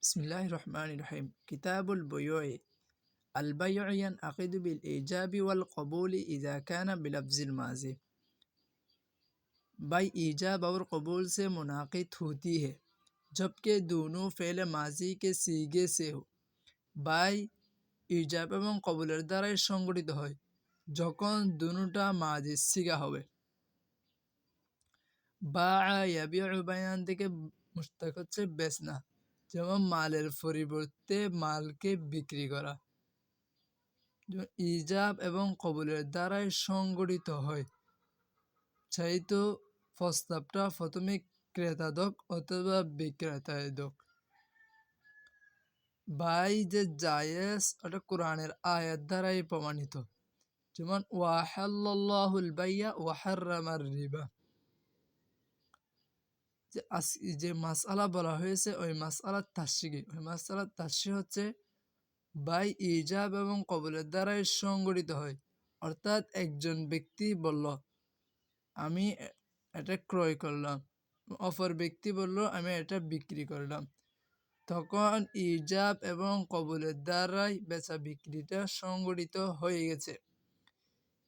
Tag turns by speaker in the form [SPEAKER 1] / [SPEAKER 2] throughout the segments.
[SPEAKER 1] বিসমিল্লাহির রহমানির রহিম। কিতাবুল বুয়ুই। আল বাইউ ইয়ানআকিদু বিল ইজাবি ওয়াল কবুলি ইযা কানা बिलफ्ज़िल माज़ी। बाई ईजाब और कबूल से मुनाकिद होती है जबकि दोनों फ़ेल माजी के सीगे से हो। बाई ইজাব এবং কবুলের দ্বারাই সংগঠিত হয় যখন দুটোটা মাজির সিগা হবে। বাআ ইয়াবিউ বায়ান থেকে মুশতাক হচ্ছে বেচনা, যেমন মালের পরিবর্তে মালকে বিক্রি করা। ইজাব এবং কবুলের দ্বারাই সংগঠিত হয়, চাইতো প্রস্তাবটা প্রথমে ক্রেতা দক অথবা বিক্রেতায় দক। বাই যে জায়েজ, ওটা কোরআনের আয়াত দ্বারাই প্রমাণিত, যেমন ওয়াহাল্লাল্লাহুল বাইয়া ওয়া হাররামার রিবা। যে মাসআলা বলা হয়েছে ওই মাসআলার তাফসীর, ওই মাসআলার তাফসীর হচ্ছে বাই ইজাব এবং কবুলের দ্বারাই সংগঠিত হয়। অর্থাৎ একজন ব্যক্তি বলল আমি এটা ক্রয় করলাম, অপর ব্যক্তি বলল আমি এটা বিক্রি করলাম, তখন ইজাব এবং কবুলের দ্বারাই বেচা বিক্রিটা সংগঠিত হয়ে গেছে।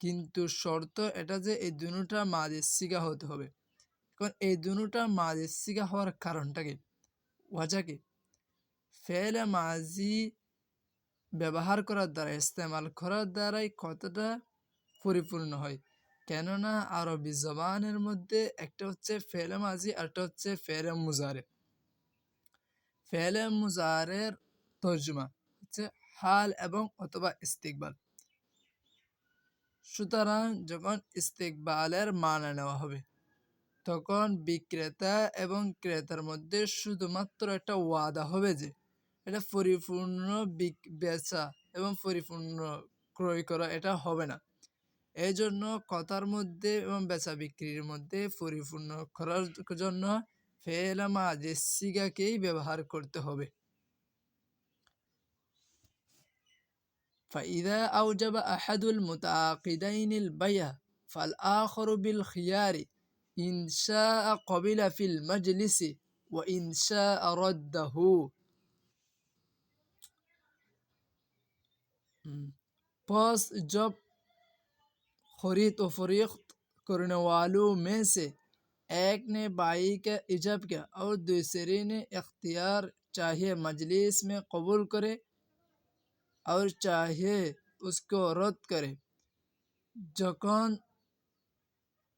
[SPEAKER 1] কিন্তু শর্ত এটা যে এই দুটোটা মাজির সিগা হতে হবে। এখন এই দুটোটা মাজির সিগা হওয়ার কারণটা কি, ওয়াজা কি? ফেলে মাজি ব্যবহার করার দ্বারা, ইস্তেমাল করার দ্বারাই কতটা পরিপূর্ণ হয়। কেননা আরবি জবানের মধ্যে একটা হচ্ছে ফেলে মাজি আর একটা হচ্ছে ফেলে মুজারে। ফেলে মুজারের তর্জমা হচ্ছে হাল এবং অথবা ইস্তিকবাল। সুতরাং যখন ইস্তিকবালের মানা নেওয়া হবে তখন বিক্রেতা এবং ক্রেতার মধ্যে শুধুমাত্র একটা ওয়াদা হবে যে এটা পরিপূর্ণ বেচা এবং পরিপূর্ণ ক্রয় করা এটা হবে না। এই জন্য কথার মধ্যে এবং বেচা বিক্রির মধ্যে পরিপূর্ণ করার জন্য ফেলে মাজি সিগাকেই ব্যবহার করতে হবে। فإذا أوجب أحد المتعاقدين البيع فالآخر بالخيار إن شاء قبل في المجلس وإن شاء رده। बस जब खरीद और फरोख्त करने वालों में से एक ने बाई का इजाब किया और दूसरे ने इख्तियार, चाहे मजलिस में कबूल करे और चाहे उसको रद्द करे, যখন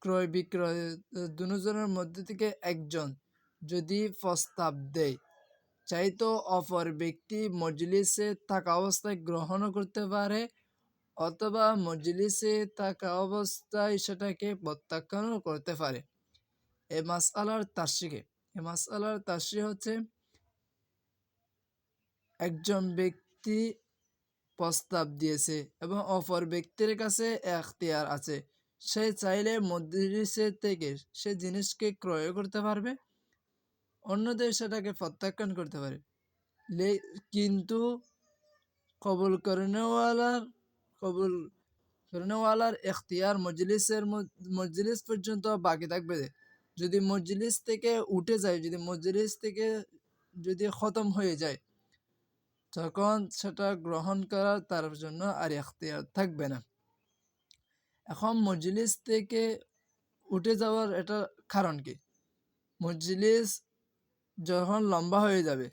[SPEAKER 1] ক্রয় বিক্রয় দুজনের মধ্যে থেকে একজন যদি প্রস্তাব দেয়, চাইতো অপর ব্যক্তি মজলিসে থাকা অবস্থায় গ্রহণও করতে পারে অথবা মজলিসে থাকা অবস্থায় সেটাকে প্রত্যাখ্যানও করতে পারে। এই মাসআলার তাফসীর হচ্ছে একজন ব্যক্তি প্রস্তাব দিয়েছে এবং অপর ব্যক্তির কাছে এখতিয়ার আছে, সে চাইলে মজলিসে থেকে সে জিনিসকে ক্রয় করতে পারবে, অন্যদের সেটাকে প্রত্যাখ্যান করতে পারে। কিন্তু কবুল করেনেওয়ালার এখতিয়ার মজলিস পর্যন্ত বাকি থাকবে। যদি মজলিস থেকে উঠে যায়, যদি মজলিস থেকে যদি খতম হয়ে যায়, তখন সেটা গ্রহণ করার তার জন্য আর এখতিয়ার থাকবে না। এখন মজলিস থেকে উঠে যাওয়ার এটা কারণ কি? মজলিস যখন লম্বা হয়ে যাবে